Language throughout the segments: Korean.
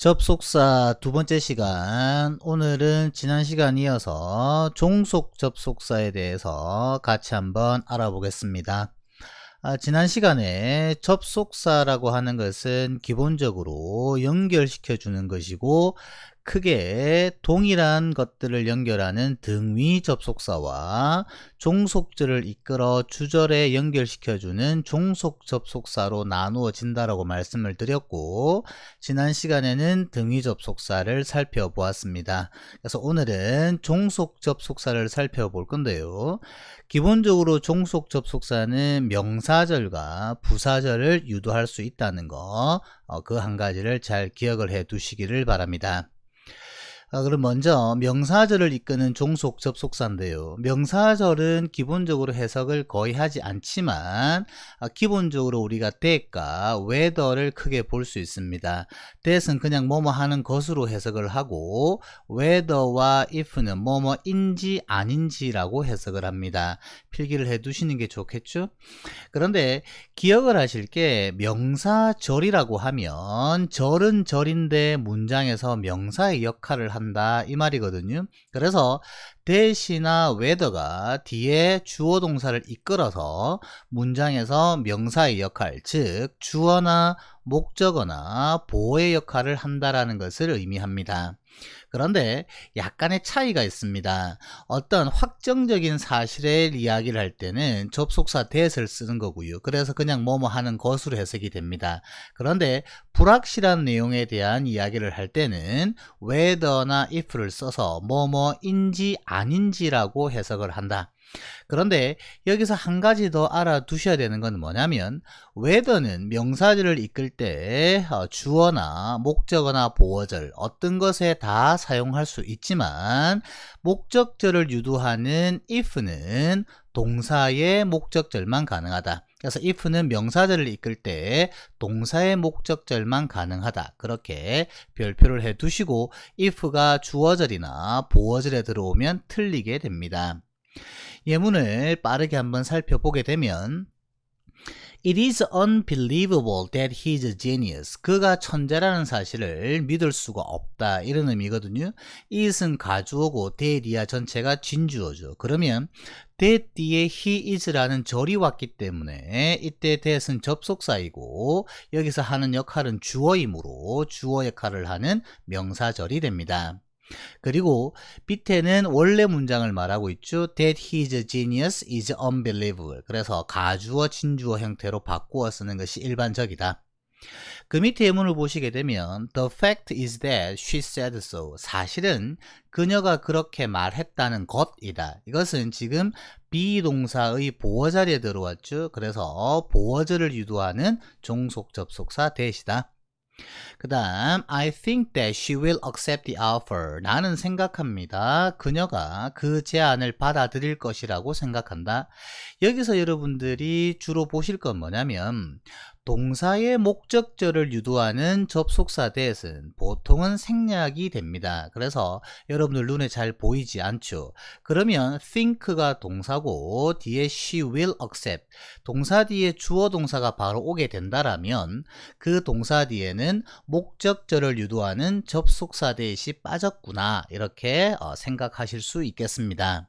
접속사 두 번째 시간. 오늘은 지난 시간 이어서 종속 접속사에 대해서 같이 한번 알아보겠습니다. 지난 시간에 접속사라고 하는 것은 기본적으로 연결시켜 주는 것이고, 크게 동일한 것들을 연결하는 등위 접속사와 종속절을 이끌어 주절에 연결시켜주는 종속 접속사로 나누어진다라고 말씀을 드렸고, 지난 시간에는 등위 접속사를 살펴보았습니다. 그래서 오늘은 종속 접속사를 살펴볼 건데요. 기본적으로 종속 접속사는 명사절과 부사절을 유도할 수 있다는 거, 그 한 가지를 잘 기억을 해 두시기를 바랍니다. 그럼 먼저 명사절을 이끄는 종속 접속사인데요. 명사절은 기본적으로 해석을 거의 하지 않지만 기본적으로 우리가 that과 whether를 크게 볼 수 있습니다. that은 그냥 뭐뭐 하는 것으로 해석을 하고, whether와 if는 뭐뭐인지 아닌지라고 해석을 합니다. 필기를 해 두시는 게 좋겠죠? 그런데 기억을 하실 게, 명사절이라고 하면 절은 절인데 문장에서 명사의 역할을 한다 이 말이거든요. 그래서 that이나 whether가 뒤에 주어 동사를 이끌어서 문장에서 명사의 역할, 즉 주어나 목적어나 보어의 역할을 한다라는 것을 의미합니다. 그런데 약간의 차이가 있습니다. 어떤 확정적인 사실의 이야기를 할 때는 접속사 that을 쓰는 거고요. 그래서 그냥 뭐뭐 하는 것으로 해석이 됩니다. 그런데 불확실한 내용에 대한 이야기를 할 때는 whether나 if를 써서 뭐뭐인지 아닌지라고 해석을 한다. 그런데 여기서 한 가지 더 알아두셔야 되는 건 뭐냐면, whether는 명사절을 이끌 때 주어나 목적어나 보어절 어떤 것에 다 사용할 수 있지만, 목적절을 유도하는 if는 동사의 목적절만 가능하다. 그래서 if는 명사절을 이끌 때 동사의 목적절만 가능하다. 그렇게 별표를 해 두시고, if가 주어절이나 보어절에 들어오면 틀리게 됩니다. 예문을 빠르게 한번 살펴보게 되면, It is unbelievable that he's a genius. 그가 천재라는 사실을 믿을 수가 없다, 이런 의미거든요. it은 가주어고 that이야 전체가 진주어죠. 그러면 that 뒤에 he is라는 절이 왔기 때문에 이때 that은 접속사이고, 여기서 하는 역할은 주어이므로 주어 역할을 하는 명사절이 됩니다. 그리고 밑에는 원래 문장을 말하고 있죠. That he's a genius is unbelievable. 그래서 가주어 진주어 형태로 바꾸어 쓰는 것이 일반적이다. 그 밑에 예문을 보시게 되면 The fact is that she said so. 사실은 그녀가 그렇게 말했다는 것이다. 이것은 지금 비동사의 보어 자리에 들어왔죠. 그래서 보어절을 유도하는 종속 접속사 that이다. 그 다음 I think that she will accept the offer. 나는 생각합니다. 그녀가 그 제안을 받아들일 것이라고 생각한다. 여기서 여러분들이 주로 보실 건 뭐냐면, 동사의 목적절을 유도하는 접속사 that은 보통은 생략이 됩니다. 그래서 여러분들 눈에 잘 보이지 않죠. 그러면 think가 동사고 뒤에 she will accept, 동사 뒤에 주어 동사가 바로 오게 된다라면 그 동사 뒤에는 목적절을 유도하는 접속사 that이 빠졌구나, 이렇게 생각하실 수 있겠습니다.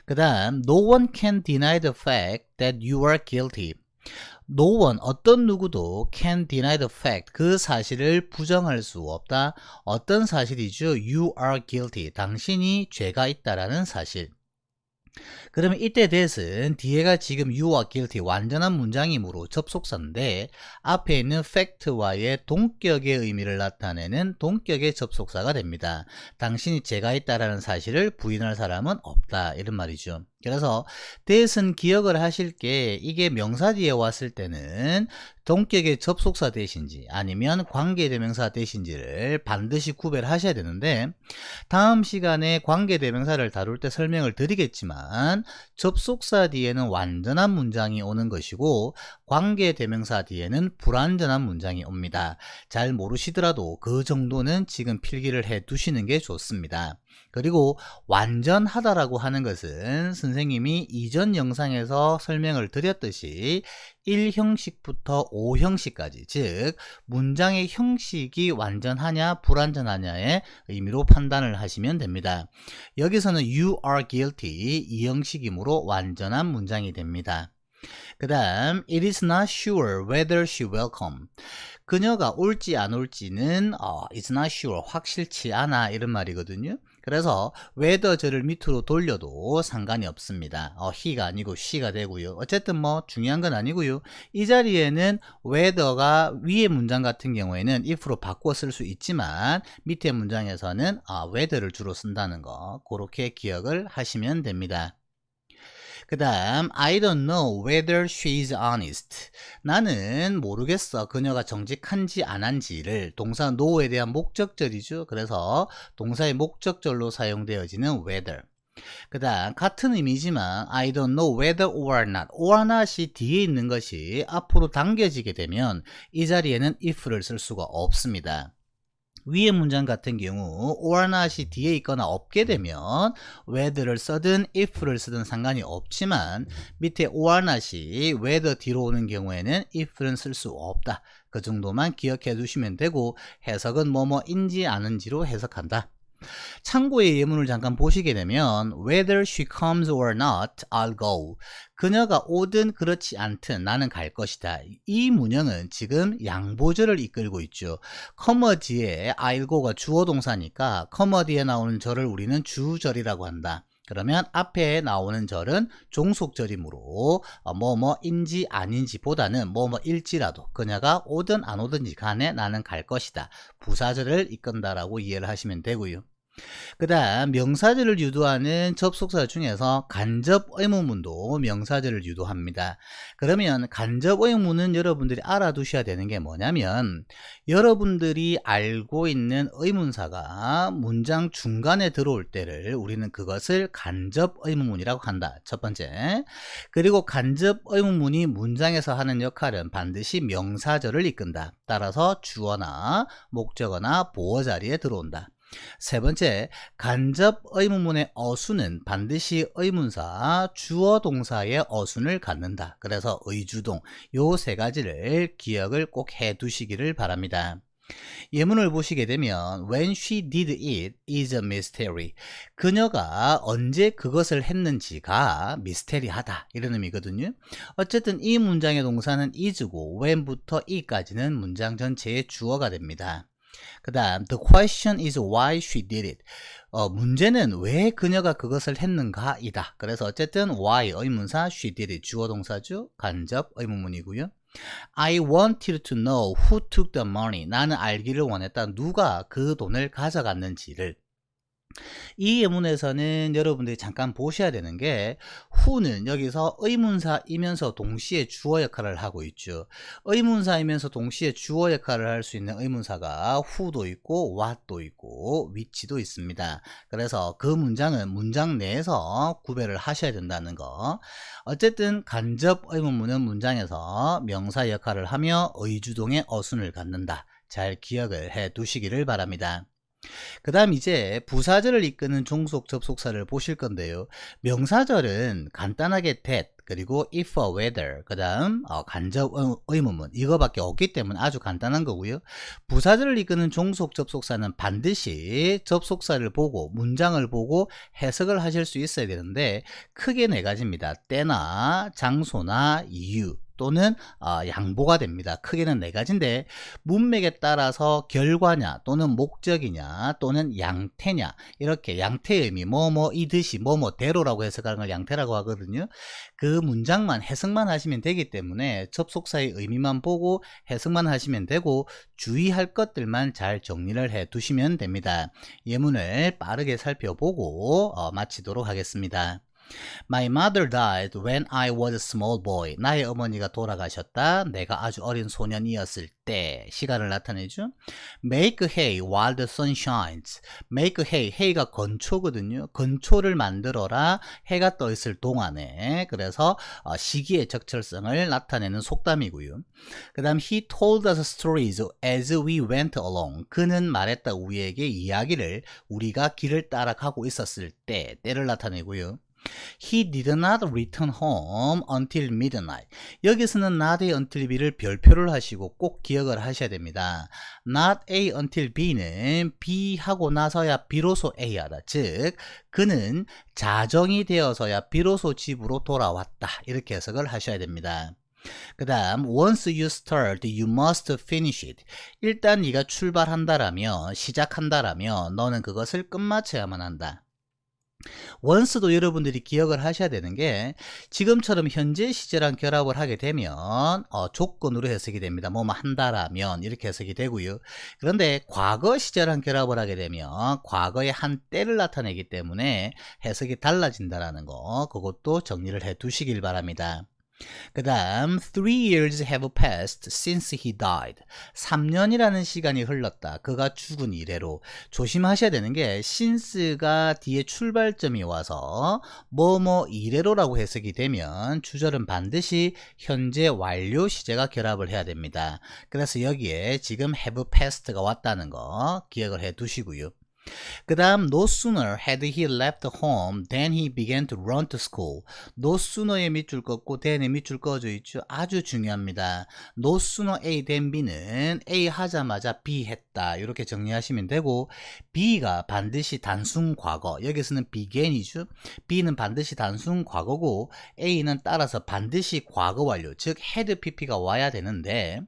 그 다음 No one can deny the fact that you are guilty. No one, 어떤 누구도 can deny the fact, 그 사실을 부정할 수 없다. 어떤 사실이죠? You are guilty, 당신이 죄가 있다라는 사실. 그러면 이때 that은 뒤에가 지금 you are guilty 완전한 문장이므로 접속사인데, 앞에 있는 fact와의 동격의 의미를 나타내는 동격의 접속사가 됩니다. 당신이 죄가 있다라는 사실을 부인할 사람은 없다, 이런 말이죠. 그래서 that은 기억을 하실 게, 이게 명사 뒤에 왔을 때는 동격의 접속사 that인지 아니면 관계대명사 that인지를 반드시 구별하셔야 되는데, 다음 시간에 관계대명사를 다룰 때 설명을 드리겠지만, 접속사 뒤에는 완전한 문장이 오는 것이고 관계대명사 뒤에는 불완전한 문장이 옵니다. 잘 모르시더라도 그 정도는 지금 필기를 해 두시는 게 좋습니다. 그리고 완전하다라고 하는 것은 선생님이 이전 영상에서 설명을 드렸듯이 1형식부터 5형식까지, 즉 문장의 형식이 완전하냐 불완전하냐의 의미로 판단을 하시면 됩니다. 여기서는 you are guilty 이 형식이므로 완전한 문장이 됩니다. 그 다음 it is not sure whether she will come. 그녀가 올지 안 올지는 it's not sure 확실치 않아 이런 말이거든요. 그래서 whether를 밑으로 돌려도 상관이 없습니다. he가 아니고 she가 되고요. 어쨌든 뭐 중요한 건 아니고요. 이 자리에는 whether가 위의 문장 같은 경우에는 if로 바꿔 쓸 수 있지만 밑에 문장에서는 whether를 주로 쓴다는 거 그렇게 기억을 하시면 됩니다. 그 다음 I don't know whether she's honest. 나는 모르겠어 그녀가 정직한지 안 한지를. 동사 know에 대한 목적절이죠. 그래서 동사의 목적절로 사용되어지는 whether. 그 다음 같은 의미지만 I don't know whether or not. or not이 뒤에 있는 것이 앞으로 당겨지게 되면 이 자리에는 if를 쓸 수가 없습니다. 위의 문장 같은 경우 or not이 뒤에 있거나 없게 되면 whether를 쓰든 if를 쓰든 상관이 없지만 밑에 or not이 whether 뒤로 오는 경우에는 if는 쓸 수 없다. 그 정도만 기억해 두시면 되고 해석은 뭐뭐인지 아는지로 해석한다. 참고의 예문을 잠깐 보시게 되면 whether she comes or not, I'll go. 그녀가 오든 그렇지 않든 나는 갈 것이다. 이 문형은 지금 양보절을 이끌고 있죠. 커머 뒤에 I'll go가 주어 동사니까 커머 뒤에 나오는 절을 우리는 주절이라고 한다. 그러면 앞에 나오는 절은 종속절이므로 뭐뭐인지 아닌지 보다는 뭐뭐일지라도 그녀가 오든 안 오든지 간에 나는 갈 것이다. 부사절을 이끈다라고 이해를 하시면 되고요. 그 다음 명사절을 유도하는 접속사 중에서 간접 의문문도 명사절을 유도합니다. 그러면 간접 의문문은 여러분들이 알아두셔야 되는 게 뭐냐면 여러분들이 알고 있는 의문사가 문장 중간에 들어올 때를 우리는 그것을 간접 의문문이라고 한다. 첫 번째. 그리고 간접 의문문이 문장에서 하는 역할은 반드시 명사절을 이끈다. 따라서 주어나 목적어나 보어 자리에 들어온다. 세 번째, 간접 의문문의 어순은 반드시 의문사, 주어 동사의 어순을 갖는다. 그래서 의주동, 요 세 가지를 기억을 꼭 해 두시기를 바랍니다. 예문을 보시게 되면 When she did it is a mystery. 그녀가 언제 그것을 했는지가 미스테리하다 이런 의미거든요. 어쨌든 이 문장의 동사는 is고 when부터 it까지는 문장 전체의 주어가 됩니다. 그 다음 The question is why she did it. 문제는 왜 그녀가 그것을 했는가 이다. 그래서 어쨌든 why 의문사, she did it 주어 동사죠. 간접 의문문이고요. I wanted to know who took the money. 나는 알기를 원했다. 누가 그 돈을 가져갔는지를. 이 예문에서는 여러분들이 잠깐 보셔야 되는 게 who는 여기서 의문사이면서 동시에 주어 역할을 하고 있죠. 의문사이면서 동시에 주어 역할을 할 수 있는 의문사가 who도 있고 what도 있고 which도 있습니다. 그래서 그 문장은 문장 내에서 구별을 하셔야 된다는 거. 어쨌든 간접 의문문은 문장에서 명사 역할을 하며 의주동의 어순을 갖는다. 잘 기억을 해 두시기를 바랍니다. 그 다음 이제 부사절을 이끄는 종속 접속사를 보실 건데요. 명사절은 간단하게 that 그리고 if or whether 그 다음 간접 의문문 이거밖에 없기 때문에 아주 간단한 거고요. 부사절을 이끄는 종속 접속사는 반드시 접속사를 보고 문장을 보고 해석을 하실 수 있어야 되는데 크게 네 가지입니다. 때나 장소나 이유 또는 양보가 됩니다. 크게는 네 가지인데 문맥에 따라서 결과냐 또는 목적이냐 또는 양태냐 이렇게 양태의 의미 뭐뭐이듯이 뭐뭐대로라고 해석하는 걸 양태라고 하거든요. 그 문장만 해석만 하시면 되기 때문에 접속사의 의미만 보고 해석만 하시면 되고 주의할 것들만 잘 정리를 해 두시면 됩니다. 예문을 빠르게 살펴보고 마치도록 하겠습니다. My mother died when I was a small boy. 나의 어머니가 돌아가셨다. 내가 아주 어린 소년이었을 때. 시간을 나타내죠. Make hay while the sun shines. Make hay. hay가 건초거든요. 건초를 만들어라. 해가 떠 있을 동안에. 그래서 시기의 적절성을 나타내는 속담이고요. 그 다음 he told us stories as we went along. 그는 말했다. 우리에게 이야기를 우리가 길을 따라 가고 있었을 때. 때를 나타내고요. He did not return home until midnight. 여기서는 not A until B를 별표를 하시고 꼭 기억을 하셔야 됩니다. Not A until B는 B 하고 나서야 비로소 A 하다. 즉 그는 자정이 되어서야 비로소 집으로 돌아왔다. 이렇게 해석을 하셔야 됩니다. 그 다음 once you start you must finish it. 일단 네가 출발한다라면 시작한다라면 너는 그것을 끝마쳐야만 한다. once도 여러분들이 기억을 하셔야 되는 게 지금처럼 현재 시제랑 결합을 하게 되면 조건으로 해석이 됩니다. 뭐뭐 한다라면 이렇게 해석이 되고요. 그런데 과거 시제랑 결합을 하게 되면 과거의 한 때를 나타내기 때문에 해석이 달라진다라는 거 그것도 정리를 해 두시길 바랍니다. 그 다음 3 years have passed since he died. 3년이라는 시간이 흘렀다. 그가 죽은 이래로. 조심하셔야 되는 게 since가 뒤에 출발점이 와서 뭐뭐 이래로라고 해석이 되면 주절은 반드시 현재 완료 시제가 결합을 해야 됩니다. 그래서 여기에 지금 have passed가 왔다는 거 기억을 해 두시고요. 그 다음 no sooner had he left home than he began to run to school. no sooner의 밑줄 긋고 than의 밑줄 그어져 있죠. 아주 중요합니다. no sooner A than B는 A 하자마자 B 했다. 이렇게 정리하시면 되고 B가 반드시 단순 과거. 여기서는 began이죠. B는 반드시 단순 과거고 A는 따라서 반드시 과거 완료. 즉 had pp가 와야 되는데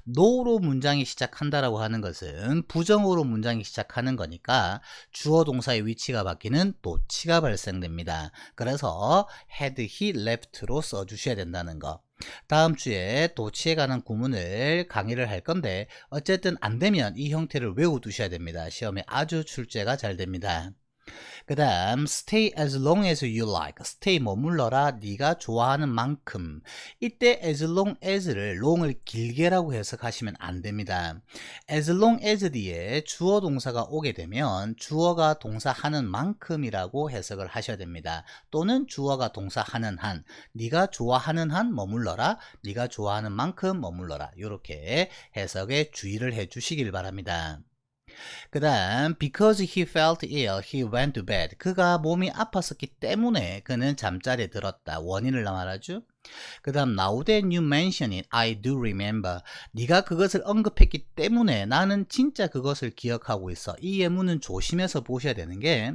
no로 문장이 시작한다라고 하는 것은 부정어로 문장이 시작하는 거니까 주어 동사의 위치가 바뀌는 도치가 발생됩니다. 그래서 had he left로 써주셔야 된다는 거. 다음 주에 도치에 관한 구문을 강의를 할 건데 어쨌든 안 되면 이 형태를 외워두셔야 됩니다. 시험에 아주 출제가 잘 됩니다. 그 다음 stay as long as you like. stay 머물러라 네가 좋아하는 만큼. 이때 as long as를 long을 길게라고 해석하시면 안 됩니다. as long as 뒤에 주어 동사가 오게 되면 주어가 동사 하는 만큼이라고 해석을 하셔야 됩니다. 또는 주어가 동사 하는 한. 네가 좋아하는 한 머물러라. 네가 좋아하는 만큼 머물러라. 이렇게 해석에 주의를 해 주시길 바랍니다. 그 다음 because he felt ill, he went to bed. 그가 몸이 아팠었기 때문에 그는 잠자리에 들었다. 원인을 말하죠. 그 다음 now that you mention it, I do remember. 네가 그것을 언급했기 때문에 나는 진짜 그것을 기억하고 있어. 이 예문은 조심해서 보셔야 되는 게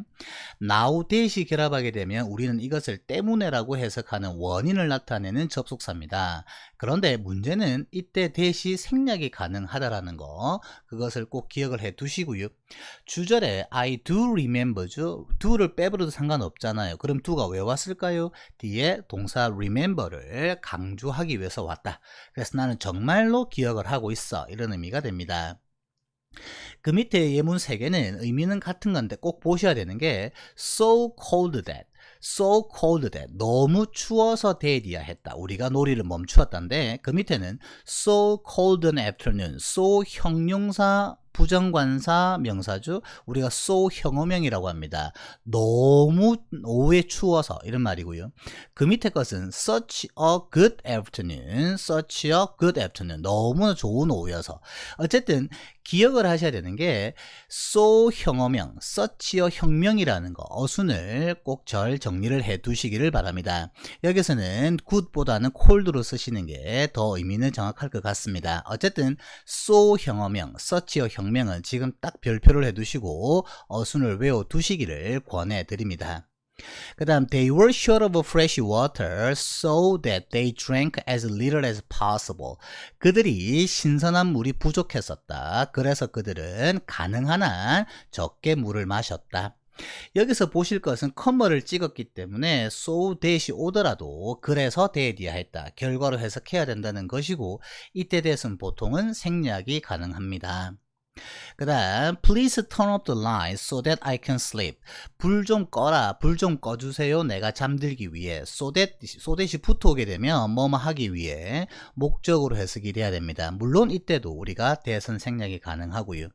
now that이 결합하게 되면 우리는 이것을 때문에라고 해석하는 원인을 나타내는 접속사입니다. 그런데 문제는 이때 that이 생략이 가능하다라는 거 그것을 꼭 기억을 해 두시고요. 주절에 I do remember죠. do를 빼버려도 상관없잖아요. 그럼 do가 왜 왔을까요? 뒤에 동사 remember를 강조하기 위해서 왔다. 그래서 나는 정말로 기억을 하고 있어. 이런 의미가 됩니다. 그 밑에 예문 3개는 의미는 같은 건데 꼭 보셔야 되는 게 so cold that. so cold that. 너무 추워서 that이야 했다. 우리가 놀이를 멈추었다인데 그 밑에는 so cold an afternoon. so 형용사 부정관사 명사죠. 우리가 so 형어명이라고 합니다. 너무 오후에 추워서 이런 말이고요. 그 밑에 것은 such a good afternoon. such a good afternoon. 너무나 좋은 오후여서. 어쨌든 기억을 하셔야 되는 게 so 형어명, such a 혁명이라는 거 어순을 꼭 잘 정리를 해 두시기를 바랍니다. 여기서는 good보다는 cold로 쓰시는 게 더 의미는 정확할 것 같습니다. 어쨌든 so 형어명, such a 혁명은 지금 딱 별표를 해 두시고 어순을 외워 두시기를 권해 드립니다. 그 다음 they were short of fresh water so that they drank as little as possible. 그들이 신선한 물이 부족했었다. 그래서 그들은 가능한 한 적게 물을 마셨다. 여기서 보실 것은 컴마를 찍었기 때문에 so that이 오더라도 그래서 that이야 했다. 결과로 해석해야 된다는 것이고 이때 that은 보통은 생략이 가능합니다. 그 다음 please turn up the lights so that I can sleep. 불 좀 꺼라. 불 좀 꺼주세요. 내가 잠들기 위해. so that이 붙어오게 되면 뭐뭐 하기 위해 목적으로 해석이 돼야 됩니다. 물론 이때도 우리가 대선 생략이 가능하고요.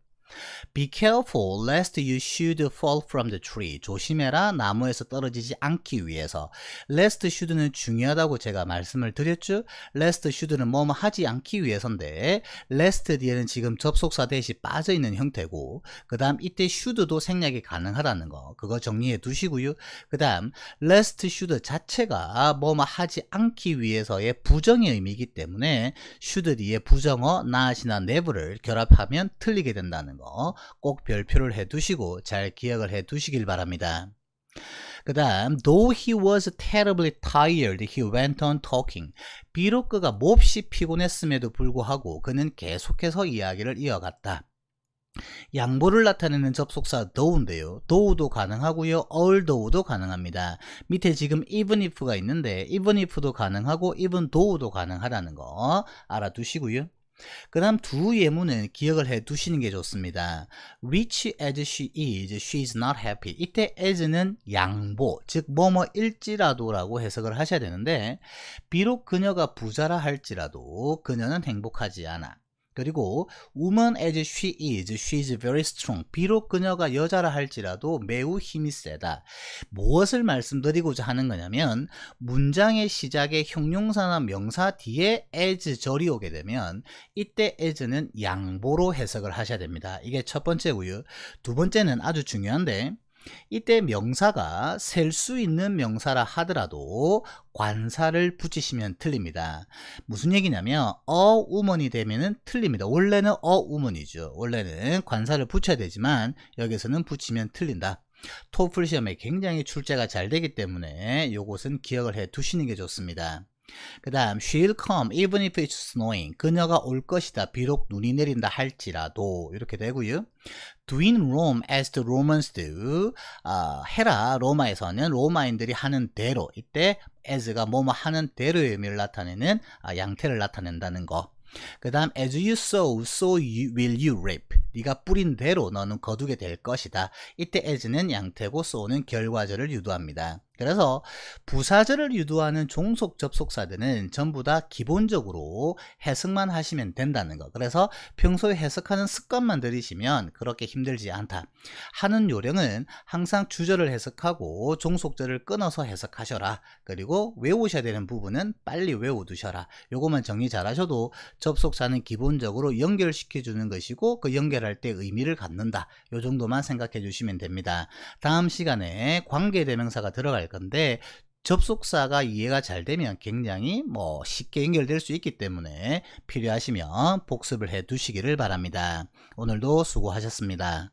Be careful lest you should fall from the tree. 조심해라. 나무에서 떨어지지 않기 위해서. lest should는 중요하다고 제가 말씀을 드렸죠. lest should는 뭐뭐 하지 않기 위해서인데 lest 뒤에는 지금 접속사 대시 빠져있는 형태고 그 다음 이때 should도 생략이 가능하다는 거 그거 정리해 두시고요. 그 다음 lest should 자체가 뭐뭐 하지 않기 위해서의 부정의 의미이기 때문에 should 뒤에 부정어 not이나 never를 결합하면 틀리게 된다는 거 꼭 별표를 해 두시고 잘 기억을 해 두시길 바랍니다. 그 다음 though he was terribly tired, he went on talking. 비록 그가 몹시 피곤했음에도 불구하고 그는 계속해서 이야기를 이어갔다. 양보를 나타내는 접속사 though인데요. though도 가능하고요. although도 가능합니다. 밑에 지금 even if가 있는데 even if도 가능하고 even though도 가능하다는 거 알아두시고요. 그 다음 두 예문은 기억을 해 두시는 게 좋습니다. rich as she is, she is not happy. 이때 as는 양보, 즉 뭐뭐일지라도 라고 해석을 하셔야 되는데 비록 그녀가 부자라 할지라도 그녀는 행복하지 않아. 그리고 woman as she is very strong. 비록 그녀가 여자라 할지라도 매우 힘이 세다. 무엇을 말씀드리고자 하는 거냐면 문장의 시작에 형용사나 명사 뒤에 as 절이 오게 되면 이때 as는 양보로 해석을 하셔야 됩니다. 이게 첫 번째고요. 두 번째는 아주 중요한데 이때 명사가 셀 수 있는 명사라 하더라도 관사를 붙이시면 틀립니다. 무슨 얘기냐면 a woman이 되면은 틀립니다. 원래는 a woman이죠. 원래는 관사를 붙여야 되지만 여기서는 붙이면 틀린다. 토플 시험에 굉장히 출제가 잘 되기 때문에 이것은 기억을 해 두시는 게 좋습니다. 그 다음 she'll come even if it's snowing. 그녀가 올 것이다. 비록 눈이 내린다 할지라도 이렇게 되고요. do in Rome as the Romans do. 헤라 로마에서는 로마인들이 하는 대로. 이때 as가 뭐뭐 하는 대로의 의미를 나타내는 양태를 나타낸다는 거. 그 다음 as you sow, so will you reap. 네가 뿌린 대로 너는 거두게 될 것이다. 이때 as는 양태고 sow는 결과절을 유도합니다. 그래서 부사절을 유도하는 종속 접속사들은 전부 다 기본적으로 해석만 하시면 된다는 거. 그래서 평소에 해석하는 습관만 들이시면 그렇게 힘들지 않다. 하는 요령은 항상 주절을 해석하고 종속절을 끊어서 해석하셔라. 그리고 외우셔야 되는 부분은 빨리 외워두셔라. 요것만 정리 잘 하셔도 접속사는 기본적으로 연결시켜 주는 것이고 그 연결할 때 의미를 갖는다. 요 정도만 생각해 주시면 됩니다. 다음 시간에 관계대명사가 들어갈 건데 접속사가 이해가 잘 되면 굉장히 쉽게 연결될 수 있기 때문에 필요하시면 복습을 해 두시기를 바랍니다. 오늘도 수고하셨습니다.